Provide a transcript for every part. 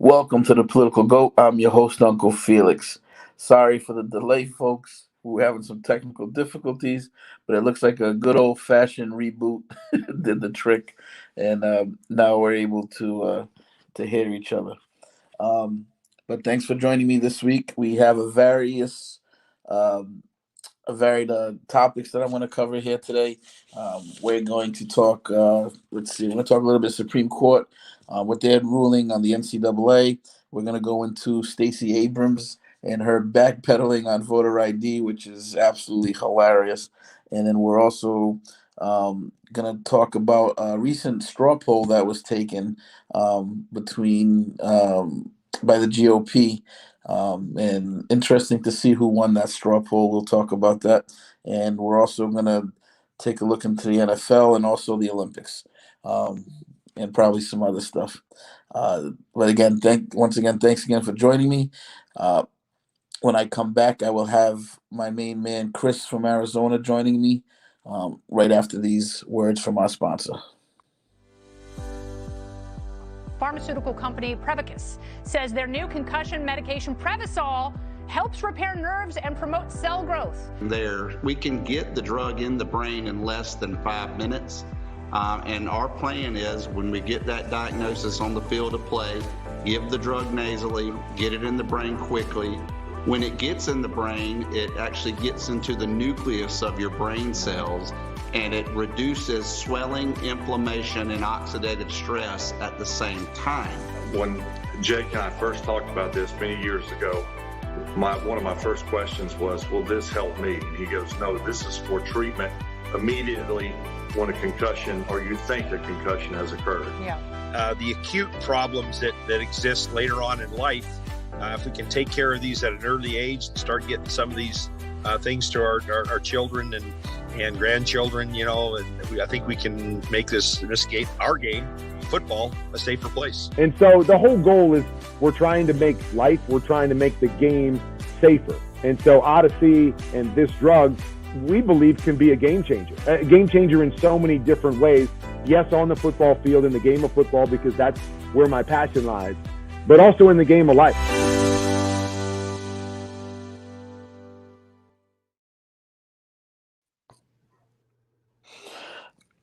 Welcome to the Political Goat. I'm your host, Uncle Felix. Sorry for the delay, folks. We're having some technical difficulties, but it looks like a good old fashioned reboot did the trick, and now we're able to hear each other. Um, but thanks for joining me this week. We have um, a varied topics that I want to cover here today. We're going to talk. Let's see. We're going to talk a little bit Supreme Court, what their ruling on the NCAA. We're going to go into Stacey Abrams and her backpedaling on voter ID, which is absolutely hilarious. And then we're also going to talk about a recent straw poll that was taken between by the GOP, and interesting to see who won that straw poll. We'll talk about that. And we're also going to take a look into the NFL and also the Olympics, and probably some other stuff. But again, once again, thanks again for joining me. When I come back, I will have my main man, Chris from Arizona, joining me right after these words from our sponsor. Pharmaceutical company Prevacus says their new concussion medication Prevacol helps repair nerves and promote cell growth. We can get the drug in the brain in less than 5 minutes. And our plan is when we get that diagnosis on the field of play, give the drug nasally, get it in the brain quickly. When it gets in the brain, it actually gets into the nucleus of your brain cells, and it reduces swelling, inflammation, and oxidative stress at the same time. When Jake and I first talked about this many years ago, one of my first questions was, will this help me? And he goes, no, this is for treatment immediately when a concussion or you think a concussion has occurred. Yeah. The acute problems that exist later on in life, if we can take care of these at an early age and start getting some of these things to our children and grandchildren, and I think we can make this our game, football, a safer place. And so the whole goal is we're trying to make the game safer. And so Odyssey and this drug, we believe, can be a game changer in so many different ways. Yes, on the football field, in the game of football, because that's where my passion lies, but also in the game of life.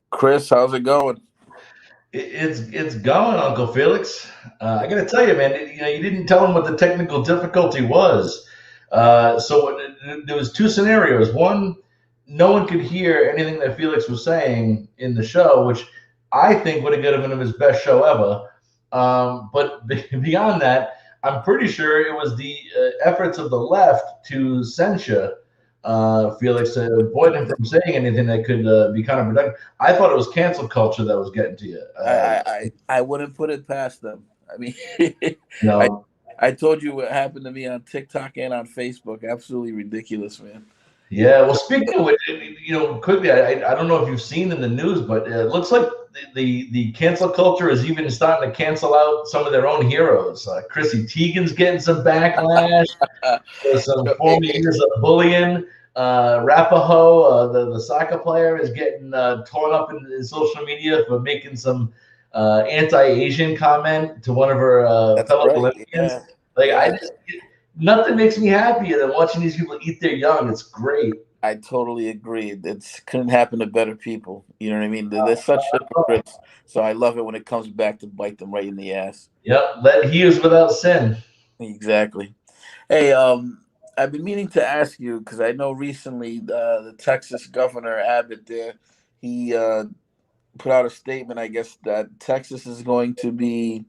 Chris, how's it going? It's going, Uncle Felix. I got to tell you, man. You didn't tell him what the technical difficulty was. So there was two scenarios. One, no one could hear anything that Felix was saying in the show, which I think would have given him his best show ever. But beyond that, I'm pretty sure it was the efforts of the left to censure Felix to avoid him from saying anything that could be counterproductive. I thought it was cancel culture that was getting to you. I wouldn't put it past them. I mean, no. I told you what happened to me on TikTok and on Facebook. Absolutely ridiculous, man. Yeah, well, speaking of which, quickly, I don't know if you've seen in the news, but it looks like the cancel culture is even starting to cancel out some of their own heroes. Chrissy Teigen's getting some backlash. There's some former years of bullying. Rapaho, the soccer player, is getting torn up in social media for making some anti-Asian comment to one of her fellow Olympians. Yeah. Nothing makes me happier than watching these people eat their young. It's great. I totally agree. It couldn't happen to better people. You know what I mean? They're such hypocrites. So I love it when it comes back to bite them right in the ass. Yep. He is without sin. Exactly. Hey, I've been meaning to ask you, because I know recently the Texas governor Abbott there, he put out a statement, I guess, that Texas is going to be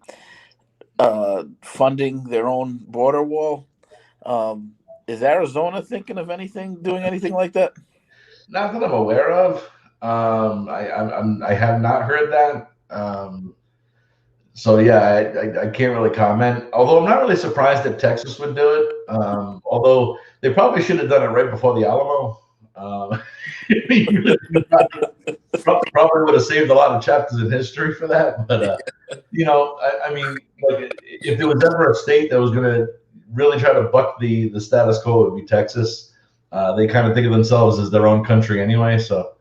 funding their own border wall. Is Arizona thinking of doing anything like that? Not that I'm aware of. I have not heard that. So yeah, I can't really comment. Although I'm not really surprised that Texas would do it. Although they probably should have done it right before the Alamo. Probably would have saved a lot of chapters in history for that. But I mean, like, if there was ever a state that was going to really try to buck the status quo, it would be Texas. They kind of think of themselves as their own country anyway. So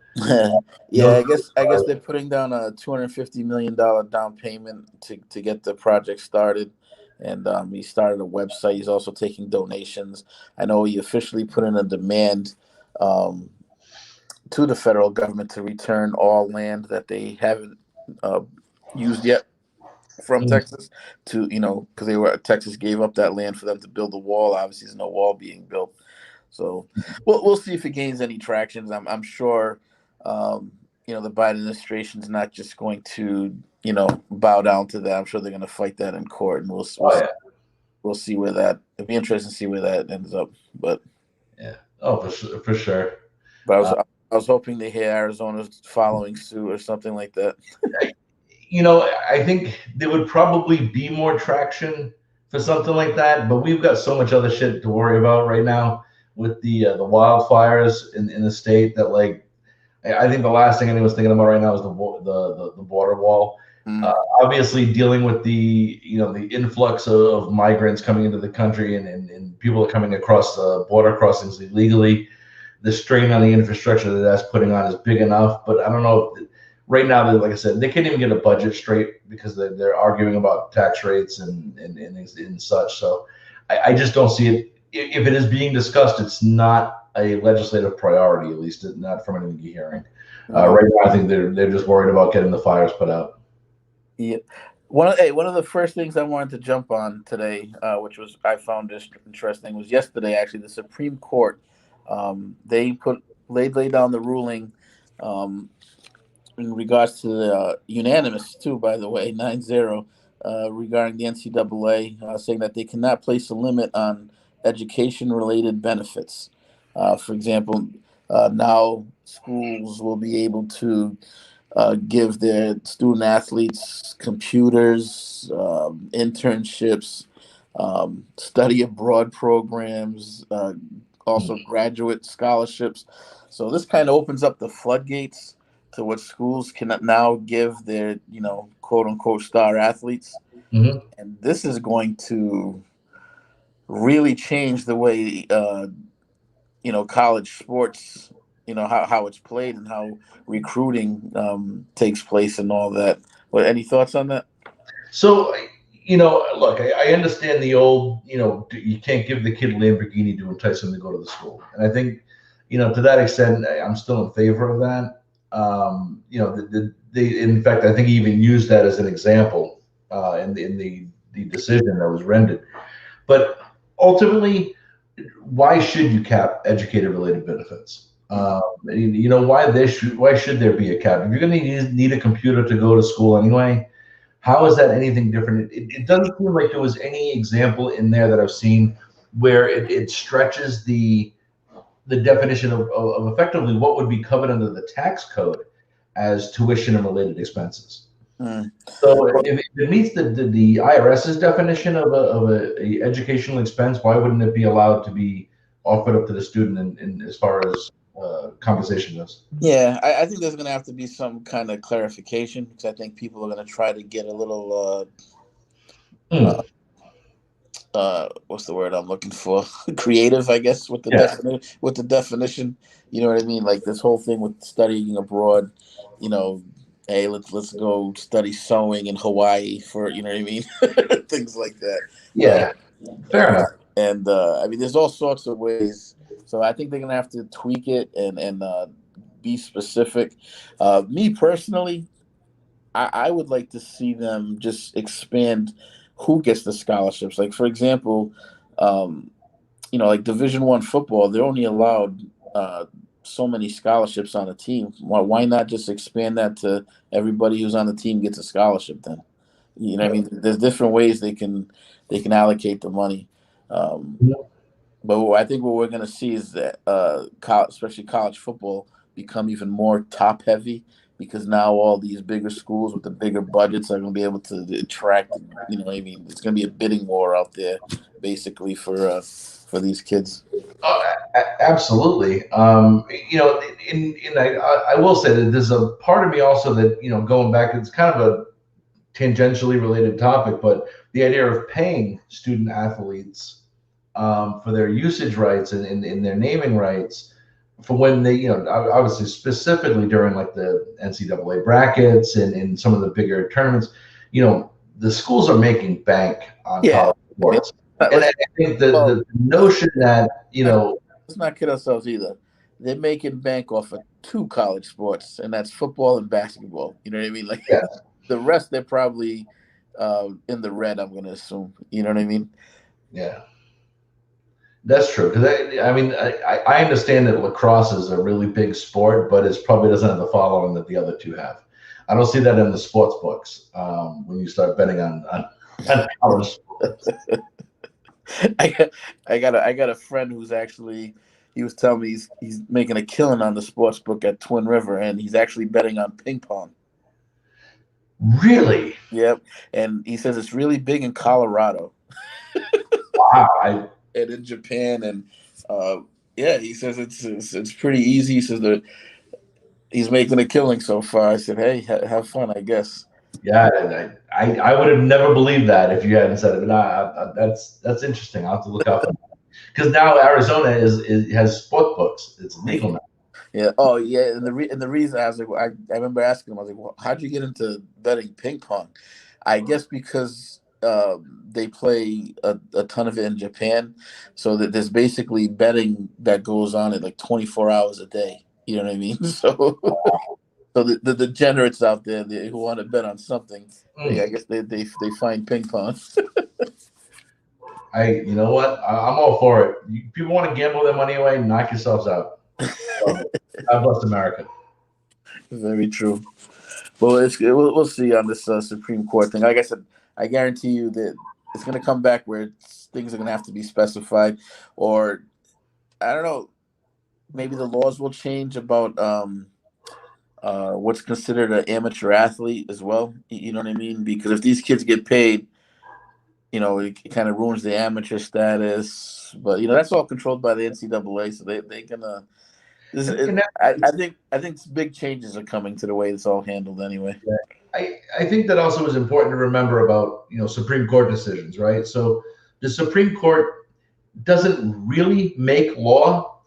yeah, I guess they're putting down a $250 million down payment to get the project started. and he started a website. He's also taking donations. I know he officially put in a demand um, to the federal government to return all land that they haven't uh, used yet from Texas to, because Texas gave up that land for them to build a wall. Obviously, there's no wall being built. So we'll see if it gains any traction. I'm sure, the Biden administration's not just going to, bow down to that. I'm sure they're going to fight that in court, and we'll see where that. It'll be interesting to see where that ends up. But yeah, oh, for sure. But I was hoping to hear Arizona's following suit or something like that. I think there would probably be more traction for something like that, but we've got so much other shit to worry about right now with the wildfires in the state that, like, I think the last thing anyone's thinking about right now is the border wall. Obviously, dealing with the influx of migrants coming into the country and people coming across the border crossings illegally, the strain on the infrastructure that's putting on is big enough. But I don't know. Right now, like I said, they can't even get a budget straight because they're arguing about tax rates and such. So I just don't see it. If it is being discussed, it's not a legislative priority, at least not from anything you're hearing. Right now, I think they're just worried about getting the fires put out. Yeah. One of the first things I wanted to jump on today, which I found interesting, was yesterday. Actually, the Supreme Court they laid down the ruling in regards to the unanimous too, by the way, 9-0 regarding the NCAA, saying that they cannot place a limit on education-related benefits. For example, now schools will be able to give their student athletes computers, internships, study abroad programs, also graduate scholarships. So this kind of opens up the floodgates to what schools can now give their, quote unquote star athletes. Mm-hmm. And this is going to really change the way, college sports, how it's played and how recruiting takes place and all that. What, any thoughts on that? So, look, I understand the old, you can't give the kid a Lamborghini to entice him to go to the school. And I think, to that extent, I'm still in favor of that. In fact, I think he even used that as an example in the decision that was rendered. But ultimately, why should you cap educator-related benefits? Why should there be a cap? If you're going to need a computer to go to school anyway, how is that anything different? It doesn't seem like there was any example in there that I've seen where it stretches the definition of effectively what would be covered under the tax code as tuition and related expenses. So if it meets the IRS's definition of a educational expense, why wouldn't it be allowed to be offered up to the student in as far as compensation goes? Yeah, I think there's going to have to be some kind of clarification because I think people are going to try to get a little what's the word I'm looking for? Creative, I guess, with the definition. You know what I mean? Like this whole thing with studying abroad. Hey, let's go study sewing in Hawaii for, you know what I mean? Things like that. Yeah, fair enough. And there's all sorts of ways. So I think they're gonna have to tweak it and be specific. Me personally, I would like to see them just expand who gets the scholarships. Like for example, like Division I football, they're only allowed so many scholarships on a team. Why not just expand that to everybody who's on the team gets a scholarship then? You know what I mean? There's different ways they can allocate the money. But I think what we're going to see is that especially college football become even more top heavy because now all these bigger schools with the bigger budgets are going to be able to attract, you know what I mean? It's going to be a bidding war out there basically for these kids. Absolutely. I will say that there's a part of me also that, going back, it's kind of a tangentially related topic, but the idea of paying student athletes for their usage rights and their naming rights for when they, obviously specifically during like the NCAA brackets and in some of the bigger tournaments, the schools are making bank on Yeah. college sports. Yeah. And I think the notion that, let's not kid ourselves either. They're making bank off of 2 college sports, and that's football and basketball. You know what I mean? Like yeah, the rest, they're probably in the red, I'm going to assume. You know what I mean? yeah, that's true. Because I understand that lacrosse is a really big sport, but it probably doesn't have the following that the other two have. I don't see that in the sports books when you start betting on college sports. I got a friend who's actually, he was telling me he's making a killing on the sports book at Twin River, and he's actually betting on ping pong. Really? Yep. And he says it's really big in Colorado. Wow. And in Japan, and yeah, he says it's pretty easy. He says that he's making a killing so far. I said, hey, have fun, I guess. Yeah, I would have never believed that if you hadn't said it. But that's interesting. I'll have to look up because now Arizona has sport books. It's legal now. Yeah. Oh, yeah. And the reason I was like, I remember asking him, I was like, well, how'd you get into betting ping pong? I guess because they play a ton of it in Japan, so that there's basically betting that goes on at like 24 hours a day. You know what I mean? So the degenerates out there who want to bet on something, I guess they find ping pong. You know what? I'm all for it. People want to gamble their money away, knock yourselves out. God bless America. Very true. Well, we'll see on this Supreme Court thing. Like I said, I guarantee you that it's going to come back where things are going to have to be specified, or I don't know, maybe the laws will change about what's considered an amateur athlete as well. You know what I mean? Because if these kids get paid, it kind of ruins the amateur status. But that's all controlled by the NCAA, so they're gonna. I think big changes are coming to the way it's all handled anyway. I think that also is important to remember about Supreme Court decisions, right? So the Supreme Court doesn't really make law,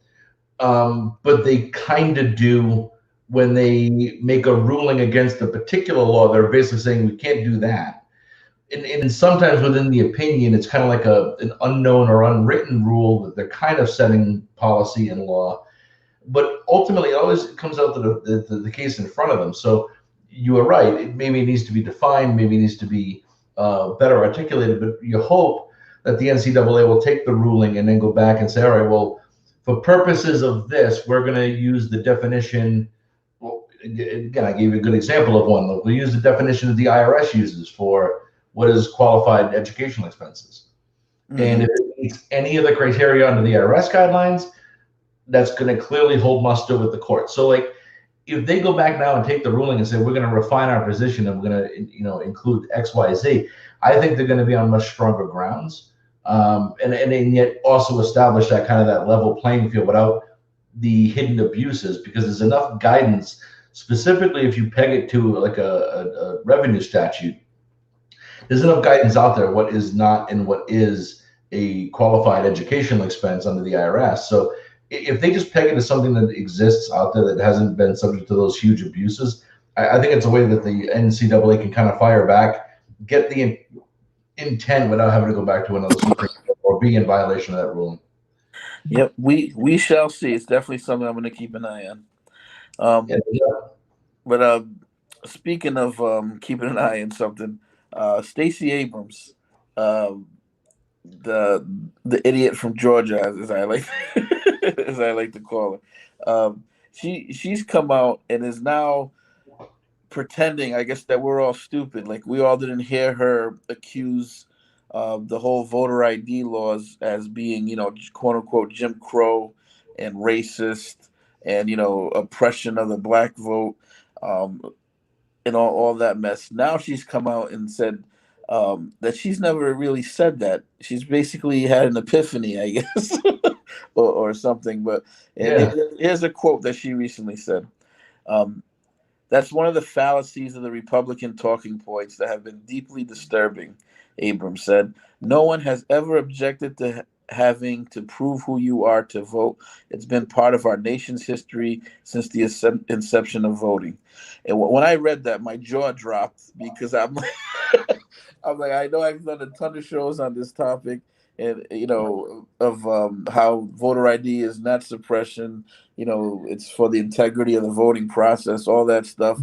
but they kind of do when they make a ruling against a particular law. They're basically saying we can't do that. And sometimes within the opinion, it's kind of like an unknown or unwritten rule that they're kind of setting policy and law. But ultimately, it always comes out to the case in front of them. So you are right. Maybe it needs to be defined. Maybe it needs to be better articulated. But you hope that the NCAA will take the ruling and then go back and say, all right, well, for purposes of this, we're going to use the definition. Well, again, I gave you a good example of one. We'll use the definition that the IRS uses for what is qualified educational expenses. Mm-hmm. And if it meets any of the criteria under the IRS guidelines, that's going to clearly hold muster with the court. So, like, if they go back now and take the ruling and say we're going to refine our position and we're going to include X, Y, Z, I think they're going to be on much stronger grounds, and yet also establish that kind of that level playing field without the hidden abuses, because there's enough guidance, specifically if you peg it to like a revenue statute. There's enough guidance out there what is not and what is a qualified educational expense under the IRS. So if they just peg it to something that exists out there that hasn't been subject to those huge abuses, I think it's a way that the NCAA can kind of fire back, get the intent without having to go back to another Supreme Court or be in violation of that ruling. Yep, we shall see. It's definitely something I'm going to keep an eye on. But speaking of keeping an eye on something, Stacey Abrams, the idiot from Georgia, as I like as I like to call her, she's come out and is now pretending, I guess, that we're all stupid. Like we all didn't hear her accuse the whole voter ID laws as being, quote unquote, Jim Crow and racist and oppression of the black vote. And all that mess. Now she's come out and said that she's never really said that. She's basically had an epiphany, I guess, or something. But here's a quote that she recently said. That's one of the fallacies of the Republican talking points that have been deeply disturbing, Abrams said. No one has ever objected to having to prove who you are to vote. It's been part of our nation's history since the inception of voting. And when I read that, my jaw dropped because I'm like, I'm like, I know I've done a ton of shows on this topic, and of how voter ID is not suppression. It's for the integrity of the voting process, all that stuff,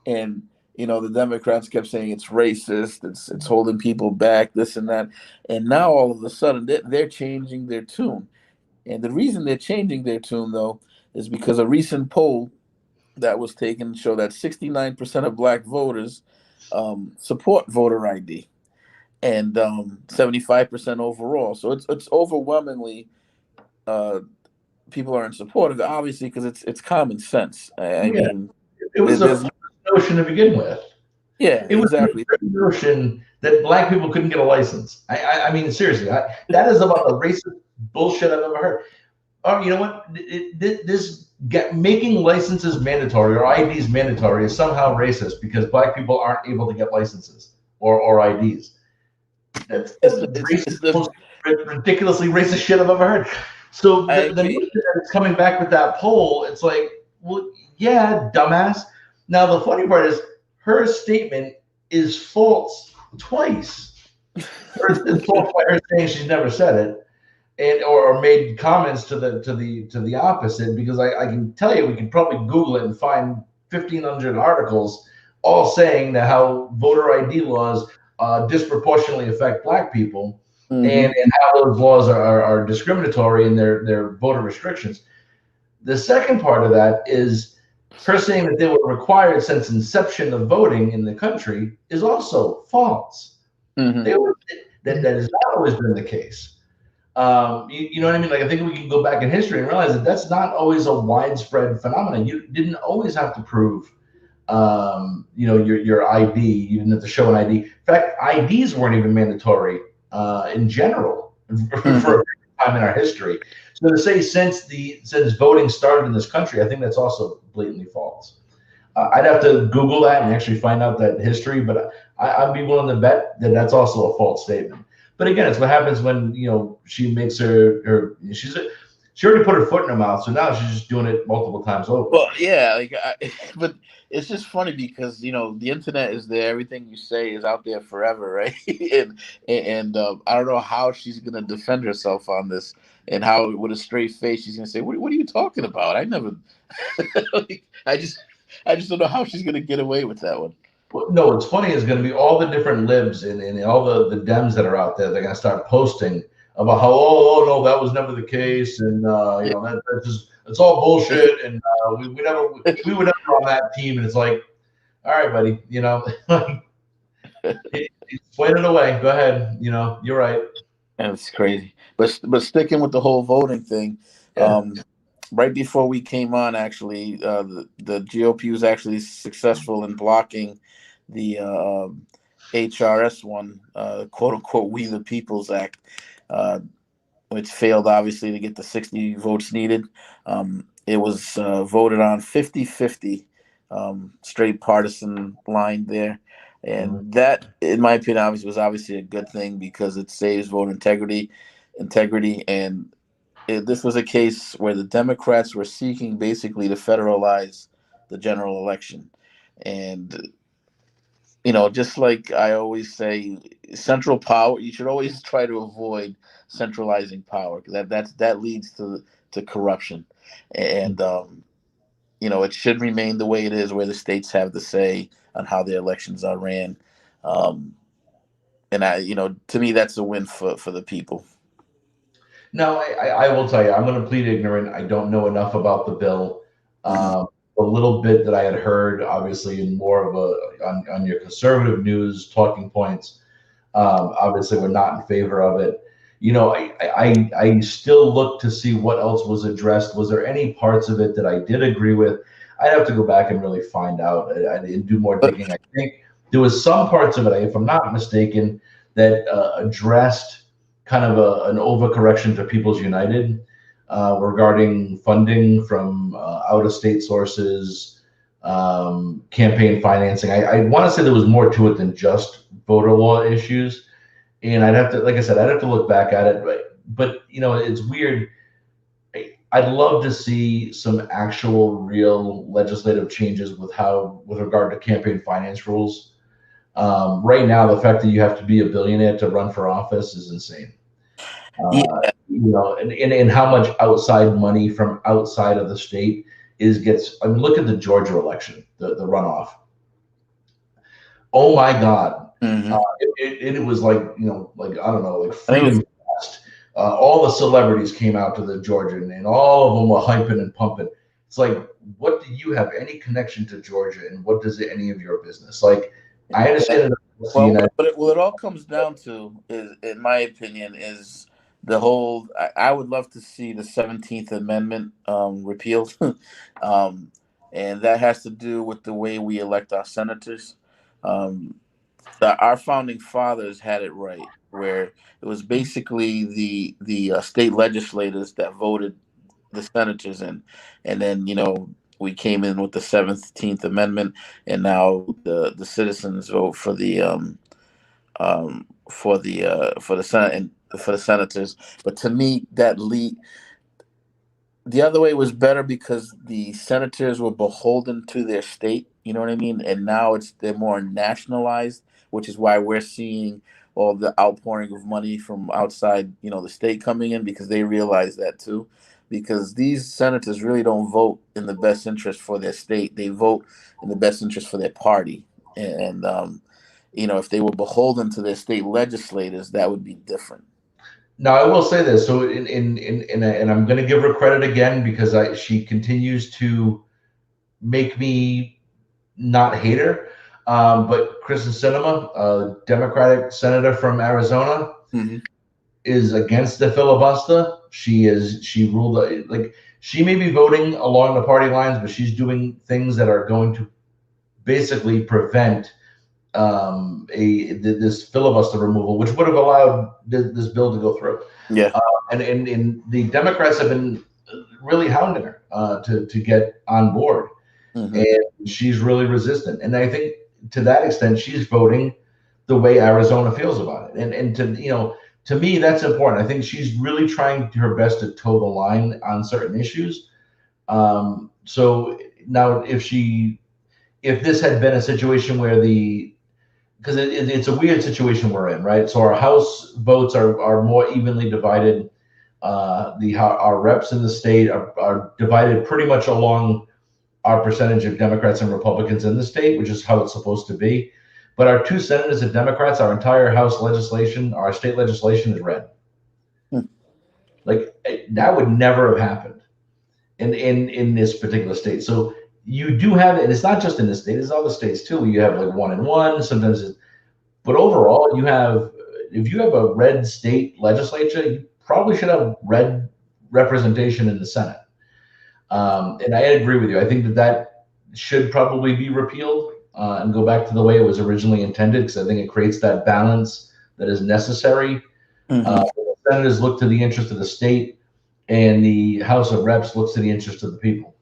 and the Democrats kept saying it's racist, it's holding people back, this and that, and now all of a sudden they're changing their tune, and the reason they're changing their tune though is because a recent poll that was taken showed that 69% of black voters support voter ID and 75% overall. So it's overwhelmingly people are in support of it, obviously, because it's common sense. I Yeah, mean, it was a there's false notion to begin with. yeah, It was exactly. the notion that black people couldn't get a license. I mean, seriously, that is about the racist bullshit I've ever heard. Oh, you know what? Making licenses mandatory or IDs mandatory is somehow racist because black people aren't able to get licenses or IDs. That's It's the it's the most ridiculously racist shit I've ever heard. So I the agree. notion that it's coming back with that poll, it's like, well, yeah, dumbass. Now the funny part is her statement is false twice. It's false by her saying she's never said it, and or made comments to the opposite. Because I can tell you, we can probably Google it and find 1,500 articles all saying that how voter ID laws disproportionately affect black people, Mm-hmm. and how those laws are discriminatory in their voter restrictions. The second part of that is her saying that they were required since inception of voting in the country is also false. Mm-hmm. That has not always been the case. You know what I mean? Like, I think we can go back in history and realize that that's not always a widespread phenomenon. You didn't always have to prove, your ID. You didn't have to show an ID. In fact, IDs weren't even mandatory in general for a time in our history. So to say since voting started in this country, I think that's also blatantly false. I'd have to Google that and actually find out that history, but I'd be willing to bet that that's also a false statement. But again, it's what happens when she makes she already put her foot in her mouth, so now she's just doing it multiple times over. Well, yeah, but it's just funny because the internet is there. Everything you say is out there forever, right? and I don't know how she's gonna defend herself on this, and how with a straight face she's gonna say, "What are you talking about? I never." I just don't know how she's gonna get away with that one. No, what's funny is going to be all the different libs and all the Dems that are out there. They're going to start posting about how no, that was never the case, and it's all bullshit, and we were never on that team. And it's like, all right, buddy, explain it away. Go ahead, you're right. That's crazy. But sticking with the whole voting thing, Yeah. Right before we came on, actually, the GOP was actually successful in blocking the HRS one, quote unquote, We the People's Act, which failed, obviously, to get the 60 votes needed. It was voted on 50-50, straight partisan line there. And that, in my opinion, was obviously a good thing because it saves voter integrity. And this was a case where the Democrats were seeking basically to federalize the general election. And just like I always say, central power, you should always try to avoid centralizing power. That leads to corruption. And it should remain the way it is, where the states have the say on how their elections are ran. And to me, that's a win for the people. No, I will tell you, I'm going to plead ignorant. I don't know enough about the bill. A little bit that I had heard, obviously, in more of on your conservative news talking points, obviously, we're not in favor of it. I still look to see what else was addressed. Was there any parts of it that I did agree with? I'd have to go back and really find out and do more digging. I think there was some parts of it, if I'm not mistaken, that addressed kind of an overcorrection to People's United regarding funding from out-of-state sources, campaign financing. I want to say there was more to it than just voter law issues. And I'd have to, like I said, I'd have to look back at it. But it's weird. I'd love to see some actual real legislative changes with regard to campaign finance rules. Right now, the fact that you have to be a billionaire to run for office is insane. Yeah. And how much outside money from outside of the state gets. I mean, look at the Georgia election, the runoff. Oh my God. Mm-hmm. It was like, like, I don't know, like Freedom Fest. All the celebrities came out to the Georgia, and all of them were hyping and pumping. It's like, what do you have any connection to Georgia, and what does any of your business? Like, I understand. What it all comes down to is, in my opinion, is the whole. I would love to see the 17th Amendment repealed, and that has to do with the way we elect our senators. Our founding fathers had it right, where it was basically the state legislators that voted the senators in, and then we came in with the 17th Amendment, and now the citizens vote for the Senate and for the senators. But to me, the other way was better because the senators were beholden to their state. You know what I mean? And now they're more nationalized, which is why we're seeing all the outpouring of money from outside, the state coming in, because they realize that too. Because these senators really don't vote in the best interest for their state; they vote in the best interest for their party. And if they were beholden to their state legislators, that would be different. Now, I will say this. So, and I'm going to give her credit again because she continues to make me not hate her. But Kristen Sinema, a Democratic senator from Arizona, is against the filibuster. She ruled like she may be voting along the party lines, but she's doing things that are going to basically prevent this filibuster removal, which would have allowed this bill to go through. Yeah, and the Democrats have been really hounding her to get on board, and she's really resistant. And I think to that extent, she's voting the way Arizona feels about it. And to me, that's important. I think she's really trying her best to toe the line on certain issues. So now, if this had been a situation where because it's a weird situation we're in, right? So our House votes are more evenly divided. Our reps in the state are divided pretty much along our percentage of Democrats and Republicans in the state, which is how it's supposed to be. But our two senators are Democrats. Our entire House legislation, our state legislation, is red. Like, that would never have happened in this particular state. So you do have, and it's not just in this state, it's other states too, where you have like 1-1, sometimes but overall if you have a red state legislature, you probably should have red representation in the Senate. And I agree with you. I think that should probably be repealed and go back to the way it was originally intended, because I think it creates that balance that is necessary. The senators look to the interest of the state, and the House of Reps looks to the interest of the people.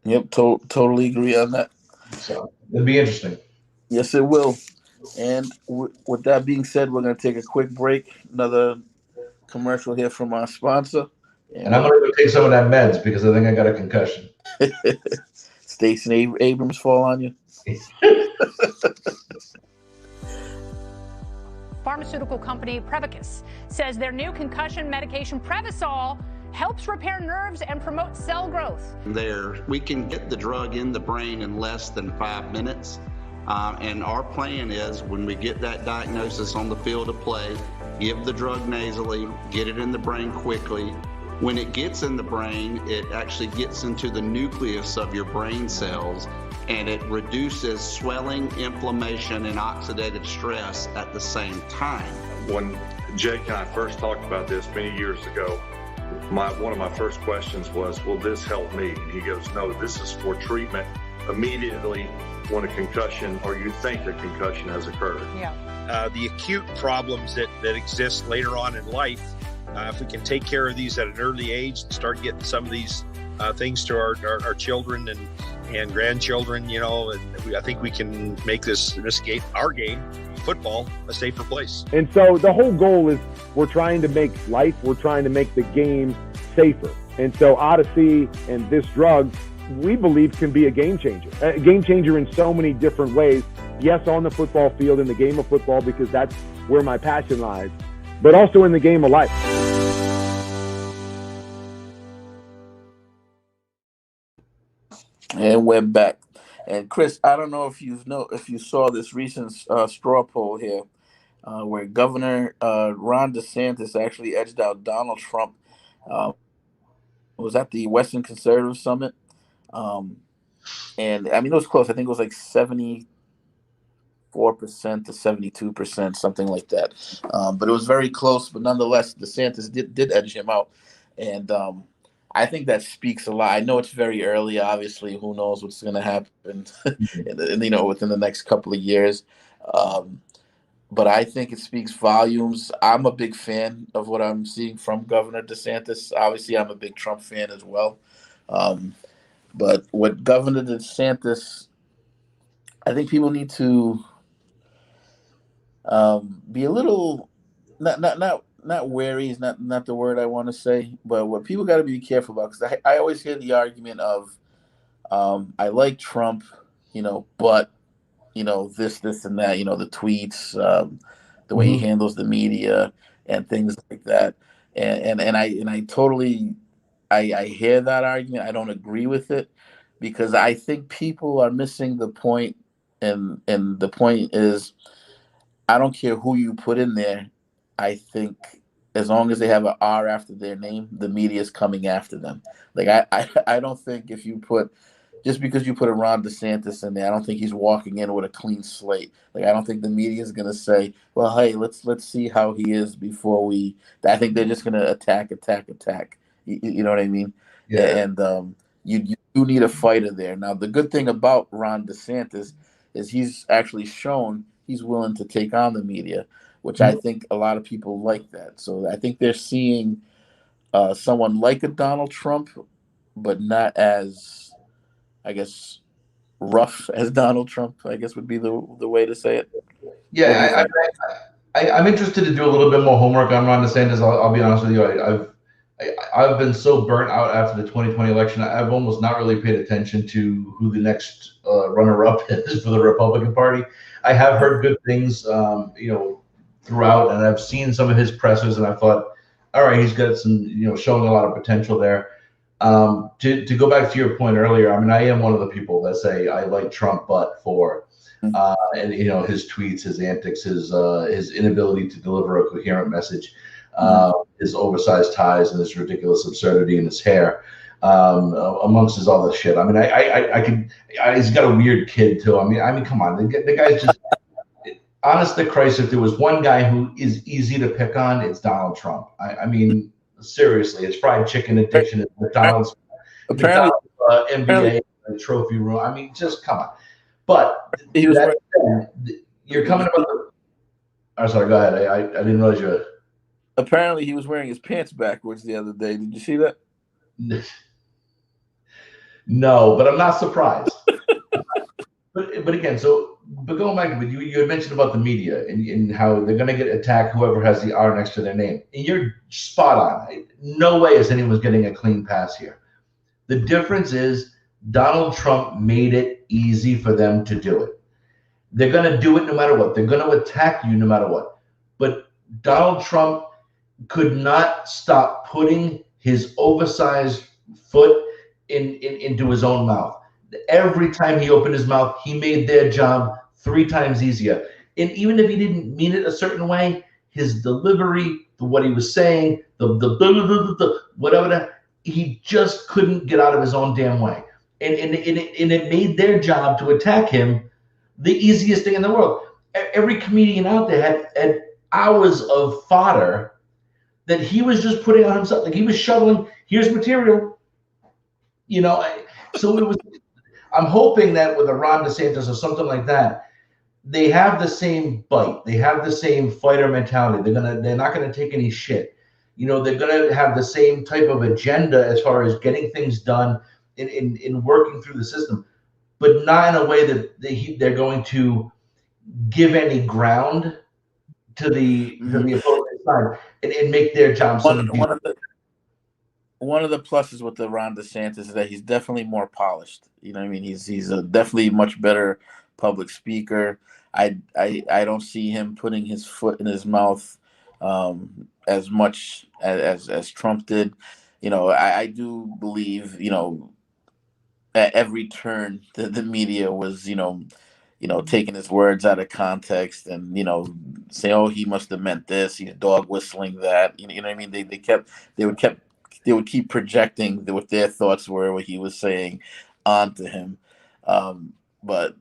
Yep, totally agree on that. So it'll be interesting. Yes, it will. And with that being said, we're going to take a quick break. Another commercial here from our sponsor. And I'm going to go take some of that meds because I think I got a concussion. Stacey Abrams fall on you? Pharmaceutical company Prevacus says their new concussion medication Prevacol helps repair nerves and promote cell growth. We can get the drug in the brain in less than 5 minutes. And our plan is, when we get that diagnosis on the field of play, give the drug nasally, get it in the brain quickly. When it gets in the brain, it actually gets into the nucleus of your brain cells, and it reduces swelling, inflammation, and oxidative stress at the same time. When Jake and I first talked about this many years ago, one of my first questions was, will this help me? And he goes, no, this is for treatment immediately when a concussion, or you think a concussion has occurred. Yeah. The acute problems that exist later on in life, if we can take care of these at an early age and start getting some of these things to our children and grandchildren, and I think we can make our game, football, a safer place. And so the whole goal is we're trying to make the game safer. And so Odyssey and this drug, we believe, can be a game changer in so many different ways. Yes, on the football field, in the game of football, because that's where my passion lies, but also in the game of life. And we're back. And Chris, I don't know if you saw this recent straw poll here, where Governor Ron DeSantis actually edged out Donald Trump. It was at the Western Conservative Summit, and I mean it was close. I think it was like 74% to 72%, something like that. But it was very close. But nonetheless, DeSantis did edge him out, and I think that speaks a lot. I know it's very early. Obviously, who knows what's going to happen, within the next couple of years. But I think it speaks volumes. I'm a big fan of what I'm seeing from Governor DeSantis. Obviously, I'm a big Trump fan as well. But what Governor DeSantis, I think people need to be a little not wary is not the word I want to say, but what people got to be careful about, because I always hear the argument of I like Trump, but this and that, the tweets, the way he handles the media and things like that. And I totally I hear that argument. I don't agree with it, because I think people are missing the point, and the point is, I don't care who you put in there. I think as long as they have an R after their name, the media is coming after them. Like I don't think just because you put a Ron DeSantis in there, I don't think he's walking in with a clean slate. Like I don't think the media is gonna say, well, hey, let's see how he is before we. I think they're just gonna attack. You know what I mean? Yeah. And you do need a fighter there. Now the good thing about Ron DeSantis is he's actually shown he's willing to take on the media, which I think a lot of people like that. So I think they're seeing someone like a Donald Trump, but not as, I guess, rough as Donald Trump, I guess would be the way to say it. Yeah, I'm interested to do a little bit more homework on Ron DeSantis. I'll be honest with you. I've been so burnt out after the 2020 election. I've almost not really paid attention to who the next runner-up is for the Republican Party. I have heard good things, throughout, and I've seen some of his pressers, and I thought, all right, he's got some, showing a lot of potential there. To go back to your point earlier, I mean, I am one of the people that say I like Trump, but for and his tweets, his antics, his inability to deliver a coherent message, his oversized ties and this ridiculous absurdity in his hair, amongst his other shit. I mean, he's got a weird kid too. I mean, come on, the guy's just. Honest to Christ, if there was one guy who is easy to pick on, it's Donald Trump. I mean, seriously, it's fried chicken addiction. It's McDonald's, Apparently, NBA trophy room. I mean, just come on. But you're coming about the. Oh, sorry, go ahead. I didn't realize you were. Apparently, he was wearing his pants backwards the other day. Did you see that? No, but I'm not surprised. But again, but going back to it, you had mentioned about the media and how they're going to get attacked whoever has the R next to their name. And you're spot on. No way is anyone's getting a clean pass here. The difference is Donald Trump made it easy for them to do it. They're going to do it no matter what. They're going to attack you no matter what. But Donald Trump could not stop putting his oversized foot into his own mouth. Every time he opened his mouth, he made their job 3 times easier. And even if he didn't mean it a certain way, his delivery, what he was saying, the whatever, he just couldn't get out of his own damn way. And it made their job to attack him the easiest thing in the world. Every comedian out there had hours of fodder that he was just putting on himself. Like he was shoveling, here's material. So it was. I'm hoping that with a Ron DeSantis or something like that, they have the same bite. They have the same fighter mentality. They're not gonna take any shit. They're gonna have the same type of agenda as far as getting things done in working through the system, but not in a way that they're going to give any ground to the opposing side and make their job so One of the pluses with the Ron DeSantis is that he's definitely more polished. You know what I mean? He's a definitely much better public speaker. I don't see him putting his foot in his mouth as much as Trump did. I do believe, at every turn the media was, taking his words out of context and, say, oh, he must have meant this, he's dog whistling that. You know what I mean? They would keep projecting what their thoughts were, what he was saying onto him. But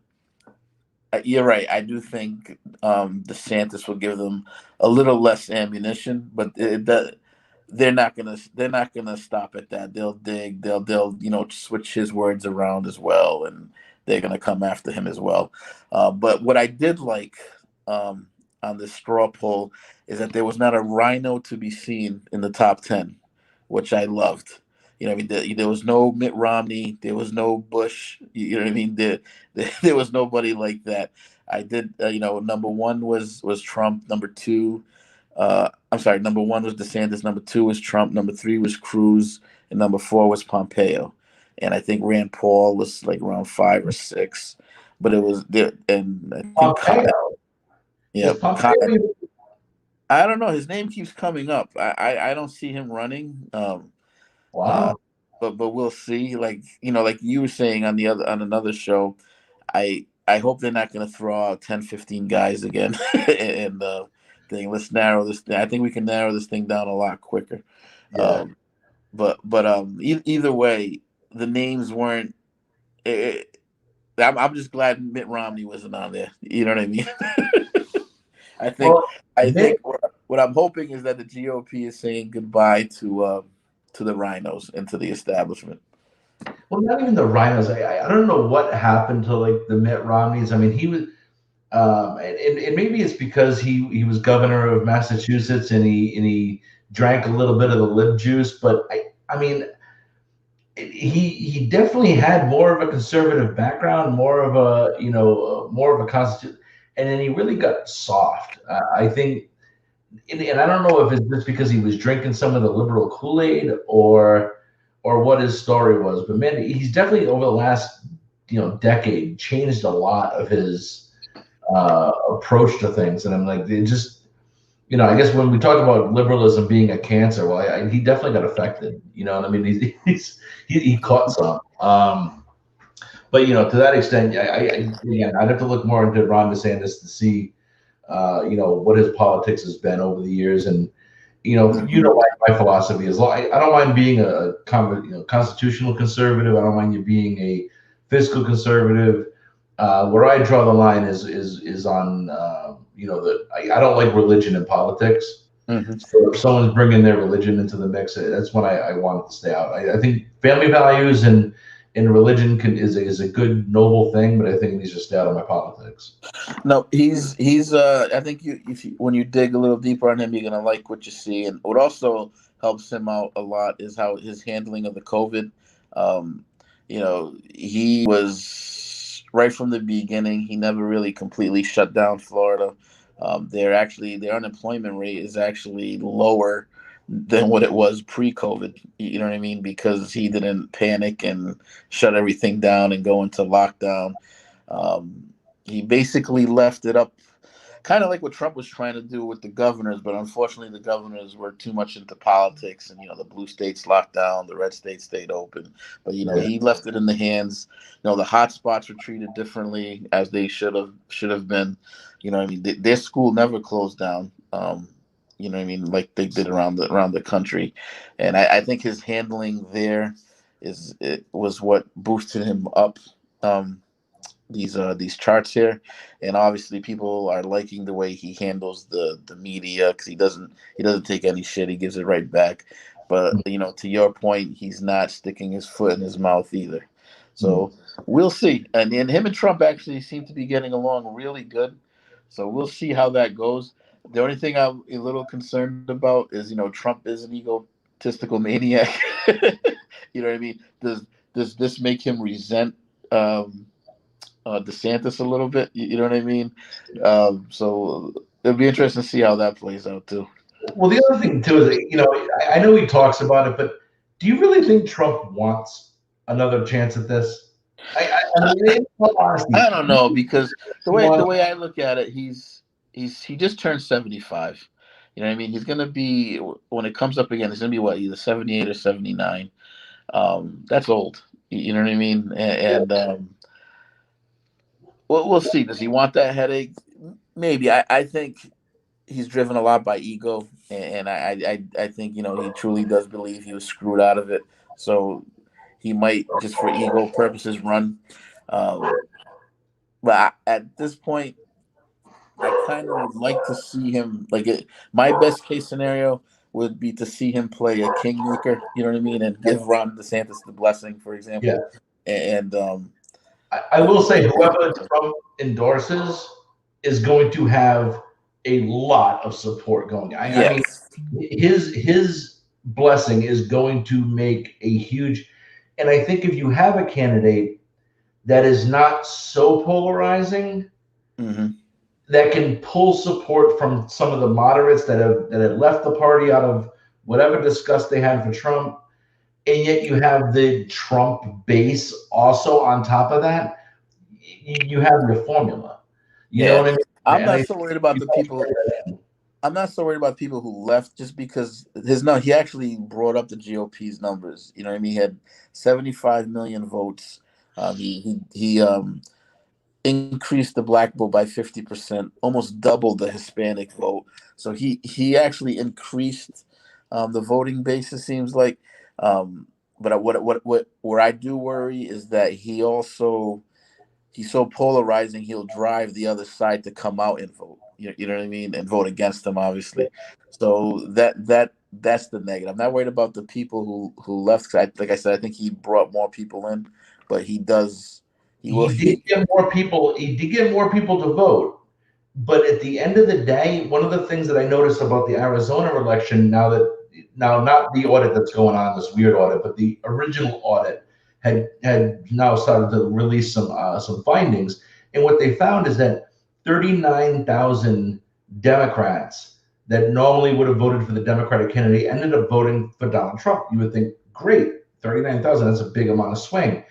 you're right. I do think DeSantis will give them a little less ammunition, but they're not gonna stop at that. They'll dig. They'll switch his words around as well, and they're gonna come after him as well. But what I did like on this straw poll is that there was not a rhino to be seen in the top 10, which I loved. There was no Mitt Romney, there was no Bush. You know what I mean? There was nobody like that. I did. Number one was Trump. Number two, number one was DeSantis. Number two was Trump. Number three was Cruz, and number four was Pompeo. And I think Rand Paul was like around 5 or 6. But it was there, and I think Pompeo. I don't know. His name keeps coming up. I don't see him running. Wow. But we'll see. Like you were saying on another show, I hope they're not going to throw out 10, 15 guys again. And thing. Let's narrow this thing. I think we can narrow this thing down a lot quicker. Yeah. Either way, the names weren't. I'm just glad Mitt Romney wasn't on there. You know what I mean? I think what I'm hoping is that the GOP is saying goodbye to the rhinos and to the establishment. Well, not even the rhinos. I don't know what happened to like the Mitt Romneys. I mean, he was, and maybe it's because he was governor of Massachusetts and he drank a little bit of the lib juice. But I mean, he definitely had more of a conservative background, more of a constitution, and then he really got soft. I think. And I don't know if it's just because he was drinking some of the liberal Kool-Aid or what his story was, but man, he's definitely over the last decade changed a lot of his approach to things. And I'm like, it just I guess when we talk about liberalism being a cancer, well, he definitely got affected. You know what I mean? He caught some. But to that extent, I'd have to look more into Ron DeSantis to see. What his politics has been over the years, and my philosophy is I don't mind being a constitutional conservative. I don't mind you being a fiscal conservative. Where I draw the line is on I don't like religion in politics. Mm-hmm. So if someone's bringing their religion into the mix, that's when I want it to stay out. I think family values and religion is a good noble thing, but I think it needs to stay out of my politics. No, he's I think when you dig a little deeper on him, you're gonna like what you see. And what also helps him out a lot is how his handling of the COVID. He was right from the beginning. He never really completely shut down Florida. Their unemployment rate is actually lower than what it was pre-COVID. You know what I mean? Because he didn't panic and shut everything down and go into lockdown. He basically left it up, kind of like what Trump was trying to do with the governors, but unfortunately the governors were too much into politics, and the blue states locked down, the red states stayed open. But he left it in the hands. The hot spots were treated differently as they should have been. Their school never closed down. Like they did around the country. And I think his handling there was what boosted him up these charts here. And obviously people are liking the way he handles the media, because he doesn't take any shit. He gives it right back. But to your point, he's not sticking his foot in his mouth either. So we'll see. And him and Trump actually seem to be getting along really good. So we'll see how that goes. The only thing I'm a little concerned about is, Trump is an egotistical maniac. You know what I mean? Does this make him resent DeSantis a little bit? You know what I mean? So it'll be interesting to see how that plays out too. Well, the other thing too is, I know he talks about it, but do you really think Trump wants another chance at this? I mean, in all honesty, I don't know, because the way I look at it, he just turned 75. You know what I mean? He's gonna be, when it comes up again, he's gonna be what, either 78 or 79. That's old. You know what I mean? And we'll see. Does he want that headache? Maybe. I think he's driven a lot by ego, and I think, he truly does believe he was screwed out of it. So he might, just for ego purposes, run. But at this point, I kind of would like to see him, my best case scenario would be to see him play a kingmaker. You know what I mean, and give Ron DeSantis the blessing, for example. Yeah. And I will say, whoever Trump endorses is going to have a lot of support going. I mean, his blessing is going to make a huge. And I think if you have a candidate that is not so polarizing, that can pull support from some of the moderates that have left the party out of whatever disgust they had for Trump, and yet you have the Trump base also on top of that, you have your formula. You know what I mean? I'm not so worried about the people. I'm not so worried about people who left, just because he actually brought up the GOP's numbers. You know what I mean? He had 75 million votes. He increased the black vote by 50%, almost doubled the Hispanic vote. So he actually increased the voting base, it seems like. But where I do worry is that he's so polarizing, he'll drive the other side to come out and vote. You know what I mean? And vote against him, obviously. So that's the negative. I'm not worried about the people who left. Like I said, I think he brought more people in, but he did get more people. He did get more people to vote. But at the end of the day, one of the things that I noticed about the Arizona election, now not the audit that's going on, this weird audit, but the original audit had now started to release some findings. And what they found is that 39,000 Democrats that normally would have voted for the Democratic candidate ended up voting for Donald Trump. You would think, great, 39,000, that's a big amount of swing.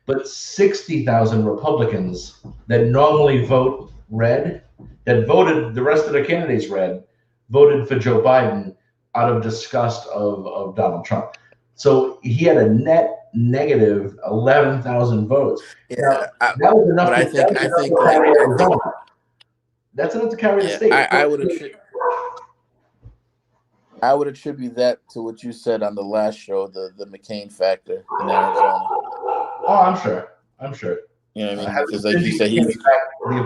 But 60,000 Republicans that normally vote red, that voted the rest of the candidates red, voted for Joe Biden out of disgust of Donald Trump. So he had a net negative 11,000 votes. Yeah, that was enough. That's enough to carry the state. I would attribute that to what you said on the last show, the McCain factor in Arizona. Oh, I'm sure. You know what I mean? Because like you said, the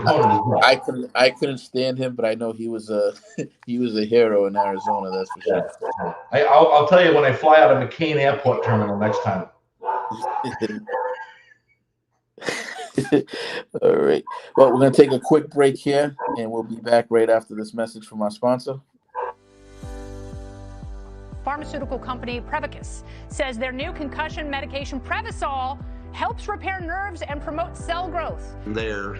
opponent. I couldn't stand him, but I know he was a hero in Arizona. That's for sure. Yeah. I'll tell you when I fly out of McCain Airport Terminal next time. All right. Well, we're going to take a quick break here, and we'll be back right after this message from our sponsor. Pharmaceutical company Prevacus says their new concussion medication Prevacol helps repair nerves and promote cell growth.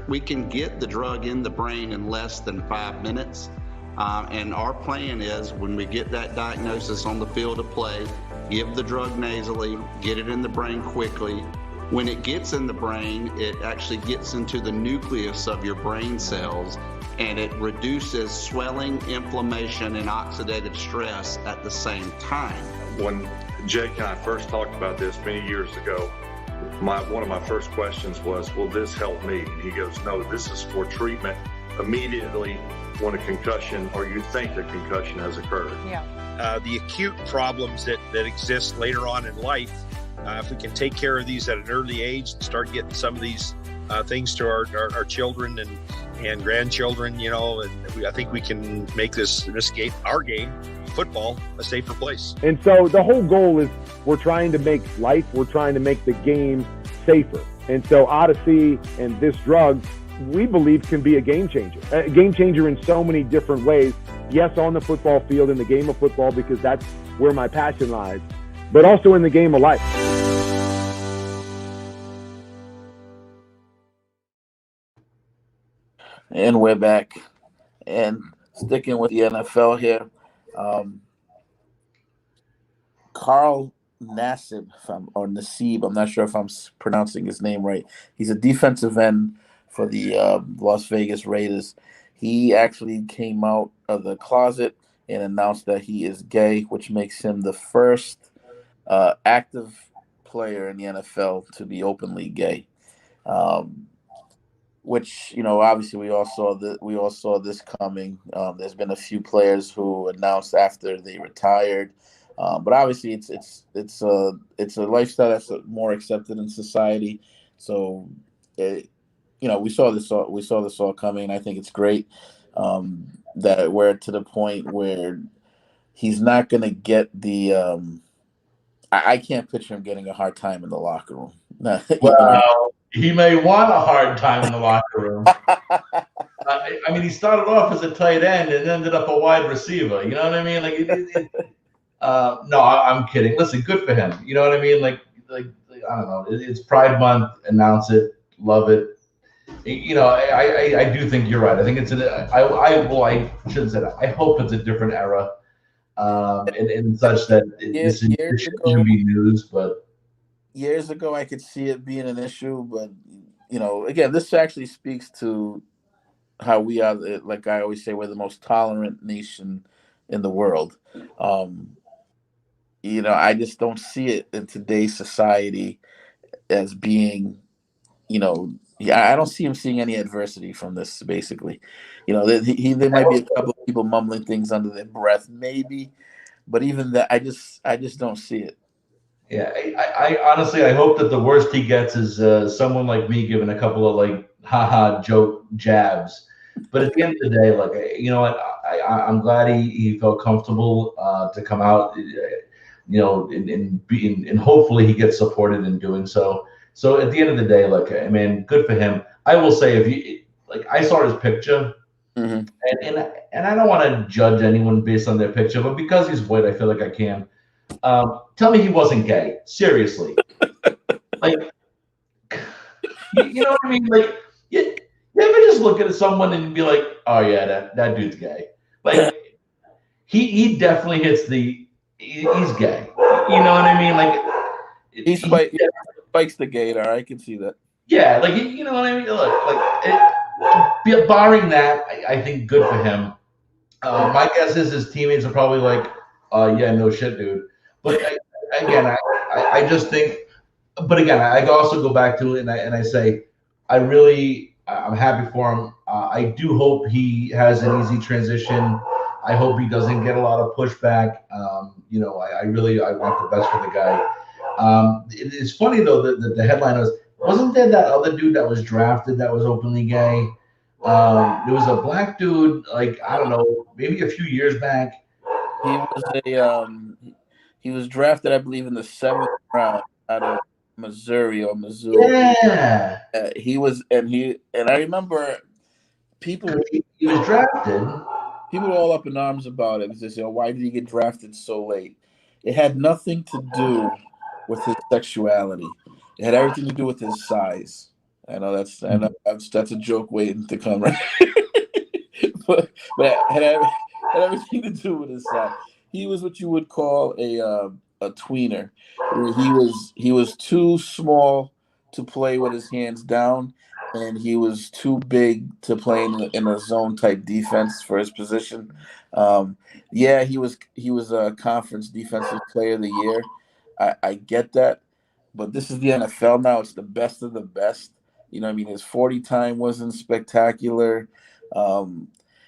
We can get the drug in the brain in less than 5 minutes. And our plan is, when we get that diagnosis on the field of play, give the drug nasally, get it in the brain quickly. When it gets in the brain, it actually gets into the nucleus of your brain cells, and it reduces swelling, inflammation, and oxidative stress at the same time. When Jake and I first talked about this many years ago, one of my first questions was, will this help me? And he goes, no, this is for treatment immediately when a concussion, or you think a concussion has occurred. Yeah. The acute problems that exist later on in life, if we can take care of these at an early age and start getting some of these things to our children and grandchildren, and I think we can make this game, our game, football, a safer place. And so the whole goal is we're trying to make the game safer. And so Odyssey and this drug, we believe, can be a game changer in so many different ways. Yes, on the football field, in the game of football, because that's where my passion lies, but also in the game of life. And we're back, and sticking with the NFL here. Carl Nassib, or Nassib. I'm not sure if I'm pronouncing his name right. He's a defensive end for the Las Vegas Raiders. He actually came out of the closet and announced that he is gay, which makes him the first active player in the NFL to be openly gay. Um, which, obviously we all saw this coming. There's been a few players who announced after they retired, but obviously it's a lifestyle that's more accepted in society. So, we saw this all coming. I think it's great that we're to the point where he's not going to get the. I can't picture him getting a hard time in the locker room. Well, he may want a hard time in the locker room. I mean, he started off as a tight end and ended up a wide receiver. You know what I mean? Like, no, I'm kidding. Listen, good for him. You know what I mean? Like I don't know. It's Pride Month. Announce it. Love it. I do think you're right. I think it's I shouldn't say that. I hope it's a different era, and such that this shouldn't be news. But years ago, I could see it being an issue. But again, this actually speaks to how we are. Like I always say, we're the most tolerant nation in the world. I just don't see it in today's society as being, I don't see him seeing any adversity from this. Basically, there might be a couple of people mumbling things under their breath, maybe, but even that, I just don't see it. yeah, I honestly I hope that the worst he gets is someone like me giving a couple of like haha joke jabs. But at the end of the day, like you know what, I'm glad he felt comfortable to come out. And hopefully he gets supported in doing so. So at the end of the day, like, I mean, good for him. I will say, if you like, I saw his picture, Mm-hmm. and I don't want to judge anyone based on their picture, but because he's white, I feel like I can. Tell me he wasn't gay. Seriously, like, you know what I mean? Like, you ever just look at someone and be like, oh yeah, that dude's gay. Like, he definitely hits he's gay. You know what I mean? Like, He spikes the gator. I can see that. yeah, like you know what I mean. Look, barring that, I think good for him. My guess is his teammates are probably like, yeah, no shit, dude. But I just think. But again, I also go back to it and I say, I'm happy for him. I do hope he has an easy transition. I hope he doesn't get a lot of pushback. I want the best for the guy. It's funny though that the headline wasn't there that other dude that was drafted that was openly gay? There was a black dude, like I don't know, maybe a few years back. He was drafted, I believe, in the 7th round out of Missouri or Missouri. Yeah, he was, and I remember people. He was drafted. People were all up in arms about it because they said, "Why did he get drafted so late?" It had nothing to do with his sexuality. It had everything to do with his size. I know that's a joke waiting to come, right? but it had everything to do with his size. He was what you would call a tweener. He was too small to play with his hands down, and he was too big to play in a zone type defense for his position. Yeah, he was a conference defensive player of the year. I get that, but this is the NFL now. It's the best of the best. You know what I mean? His 40 time wasn't spectacular.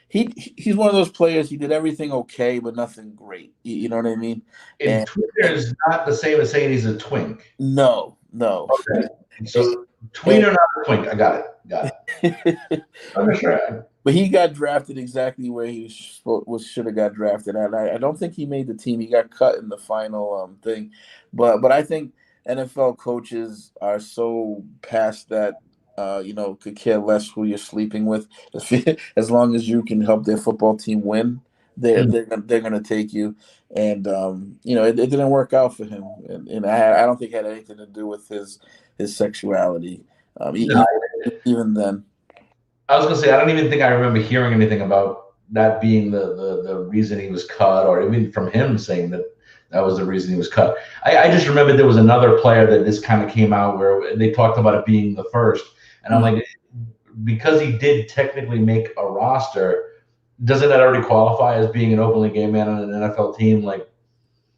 He's one of those players. He did everything okay, but nothing great. You know what I mean? And tweener is not the same as saying he's a twink. No. Okay. So tweener, not a twink. I got it. I'm sure. But he got drafted exactly where he should have got drafted. And I don't think he made the team. He got cut in the final thing. But I think NFL coaches are so past that. Could care less who you're sleeping with. As long as you can help their football team win, they're gonna take you. And it didn't work out for him. And I don't think it had anything to do with his sexuality. Even then, I was gonna say I don't even think I remember hearing anything about that being the reason he was cut, or even from him saying That was the reason he was cut. I just remember there was another player that this kind of came out where they talked about it being the first. And I'm like, because he did technically make a roster, doesn't that already qualify as being an openly gay man on an NFL team? Like,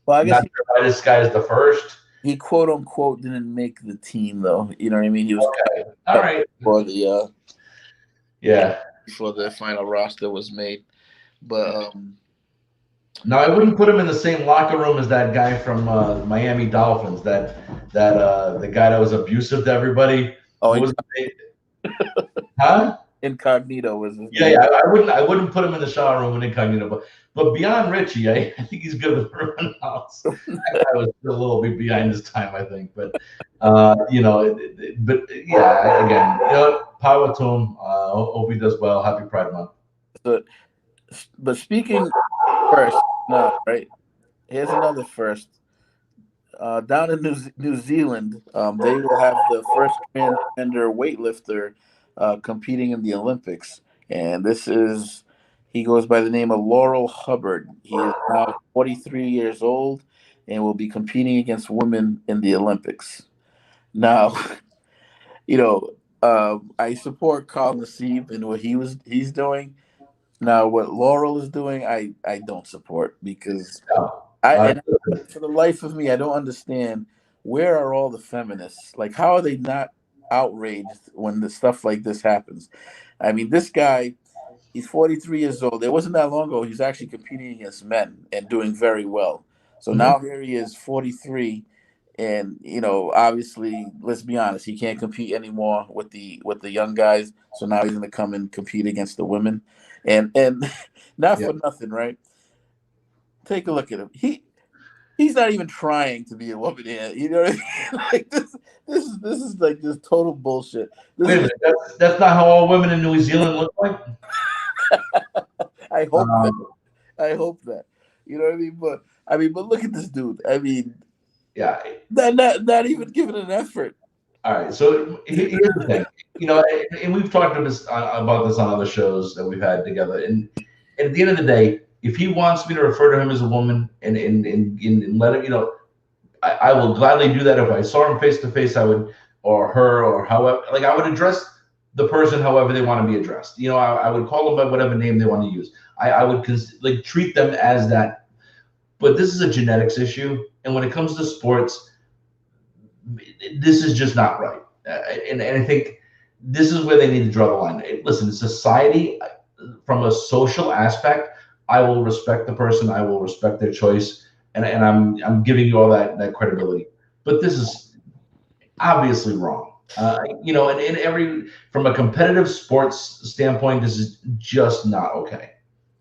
well, I guess not sure why this guy is the first. he quote unquote didn't make the team though. You know what I mean? He was Okay. All right. For the Yeah. before the final roster was made. But no, I wouldn't put him in the same locker room as that guy from Miami Dolphins, that the guy that was abusive to everybody. Oh, what was his name? Huh? Incognito was his name. Yeah, I wouldn't put him in the shower room with Incognito, but beyond Richie, I think he's good with everyone else. That guy was a little bit behind his time, I think, but but yeah, again, power to him. Hope he does well. Happy Pride Month. But speaking first, no, right? Here's another first. Down in New Zealand, they will have the first transgender weightlifter competing in the Olympics, and he goes by the name of Laurel Hubbard. He is now 43 years old and will be competing against women in the Olympics. Now, I support Carl Nassib and what he's doing. Now, what Laurel is doing, I don't support, because for the life of me, I don't understand, where are all the feminists? Like, how are they not outraged when the stuff like this happens? I mean, this guy, he's 43 years old. It wasn't that long ago he's actually competing against men and doing very well. So now here he is, 43, and obviously, let's be honest, he can't compete anymore with the young guys. So now he's going to come and compete against the women, and not for nothing, right? Take a look at him. He's not even trying to be a woman yet. You know what I mean? Like this is like this total bullshit. Wait a minute, that's not how all women in New Zealand look like. I hope that. You know what I mean? But look at this dude. I mean, yeah, not even giving an effort. All right, so here's the thing, and we've talked about this on other shows that we've had together, and at the end of the day, if he wants me to refer to him as a woman and let him, I will gladly do that. If I saw him face to face, I would, or her, or however, like, I would address the person however they want to be addressed. I would call them by whatever name they want to use. I would treat them as that. But this is a genetics issue, and when it comes to sports, this is just not right. And I think this is where they need to draw the line. Listen, society, from a social aspect, I will respect the person. I will respect their choice, and I'm giving you all that credibility. But this is obviously wrong. And from a competitive sports standpoint, this is just not okay.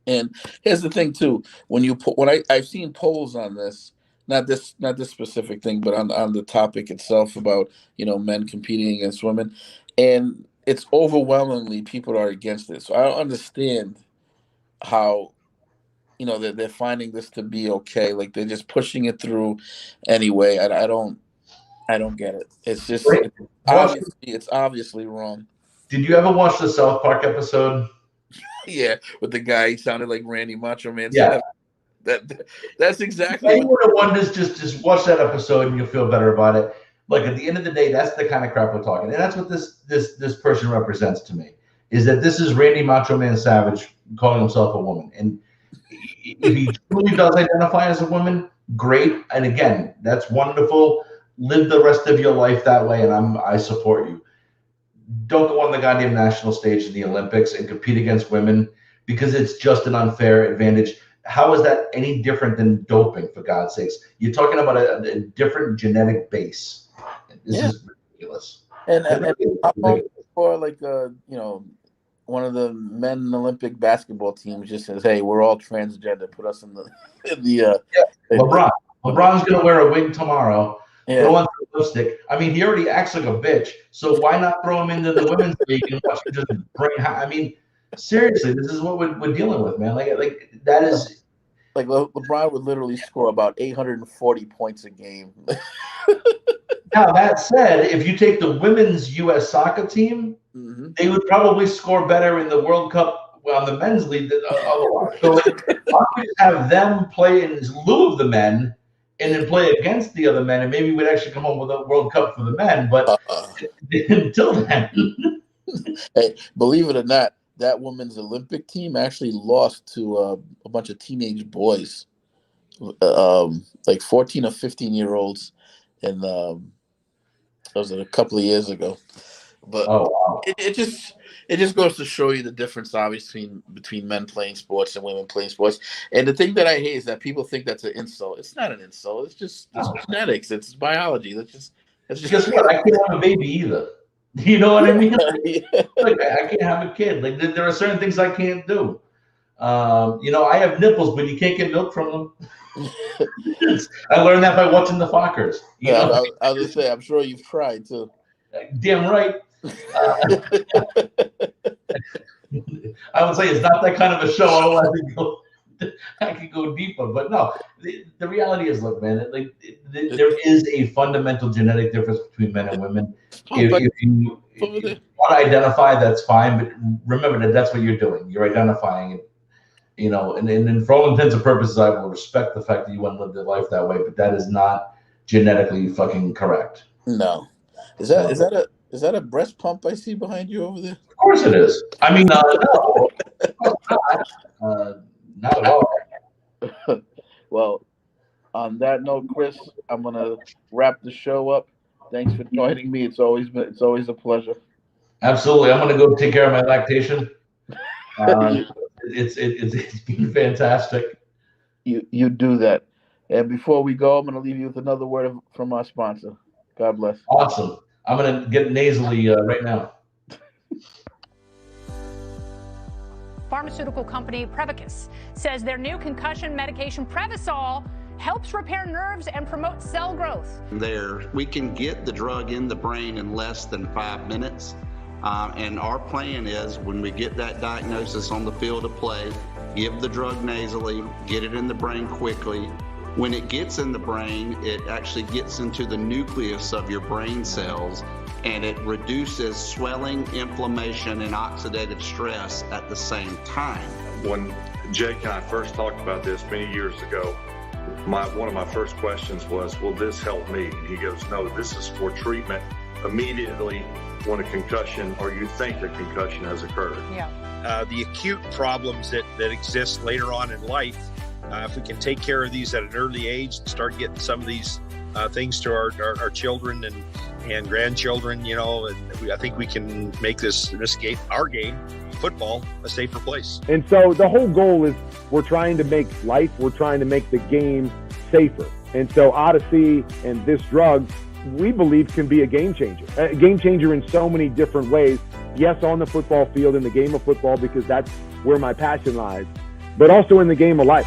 And here's the thing too: when I've seen polls on this, not this specific thing, but on the topic itself about men competing against women, and it's overwhelmingly people are against it. So I don't understand how they're finding this to be okay. Like, they're just pushing it through anyway. I don't get it. It's just it's obviously wrong. Did you ever watch the South Park episode? Yeah, with the guy, he sounded like Randy Macho Man. Yeah. That's exactly. Anyone who wonders, just watch that episode and you'll feel better about it. Like, at the end of the day, that's the kind of crap we're talking, and that's what this person represents to me. Is that this is Randy Macho Man Savage calling himself a woman, and if he truly does identify as a woman, great. And again, that's wonderful. Live the rest of your life that way, and I support you. Don't go on the goddamn national stage in the Olympics and compete against women, because it's just an unfair advantage. How is that any different than doping, for God's sakes? You're talking about a different genetic base. This is ridiculous. And for one of the men Olympic basketball teams just says, "Hey, we're all transgender. Put us in the LeBron's gonna wear a wig tomorrow. Yeah. Throw on some lipstick. I mean, he already acts like a bitch. So why not throw him into the women's league and watch him just bring? I mean, seriously, this is what we're dealing with, man. Like that is. Like, LeBron would literally score about 840 points a game. Now, that said, if you take the women's U.S. soccer team, they would probably score better in the World Cup on the men's league than otherwise. So I'll just have them play in lieu of the men and then play against the other men, and maybe we'd actually come home with a World Cup for the men. But until then, Hey, believe it or not, that women's Olympic team actually lost to a bunch of teenage boys, like 14 or 15-year-olds, and that was a couple of years ago. But oh wow, it just goes to show you the difference, obviously, between men playing sports and women playing sports. And the thing that I hate is that people think that's an insult. It's not an insult. It's genetics. It's biology. That's just guess what? I can't have a baby either. You know what I mean? Yeah. Like, I can't have a kid. Like there are certain things I can't do. I have nipples, but you can't get milk from them. I learned that by watching the Fockers. You know? I was gonna say, I'm sure you've tried too. Damn right. I would say it's not that kind of a show. Otherwise, I could go deeper. But no, the reality is, look, man, there is a fundamental genetic difference between men and women. If you want to identify, that's fine. But remember that's what you're doing. You're identifying it. And for all intents and purposes, I will respect the fact that you want to live your life that way. But that is not genetically fucking correct. No. Is that a breast pump I see behind you over there? Of course it is. I mean, no, not at all. Well, on that note, Chris, I'm gonna wrap the show up. Thanks for joining me. It's always a pleasure. Absolutely, I'm gonna go take care of my lactation. It's been fantastic. You do that. And before we go, I'm gonna leave you with another word from our sponsor. God bless. Awesome. I'm going to get nasally right now. Pharmaceutical company Prevacus says their new concussion medication Prevacol helps repair nerves and promote cell growth. We can get the drug in the brain in less than 5 minutes. And our plan is when we get that diagnosis on the field of play, give the drug nasally, get it in the brain quickly. When it gets in the brain, it actually gets into the nucleus of your brain cells, and it reduces swelling, inflammation, and oxidative stress at the same time. When Jake and I first talked about this many years ago, one of my first questions was, will this help me? And he goes, no, this is for treatment immediately when a concussion or you think a concussion has occurred. Yeah. The acute problems that exist later on in life, if we can take care of these at an early age and start getting some of these things to our children and grandchildren, and I think we can make this game, our game, football, a safer place. And so the whole goal is we're trying to make the game safer. And so Odyssey and this drug, we believe, can be a game changer in so many different ways. Yes, on the football field, in the game of football, because that's where my passion lies, but also in the game of life.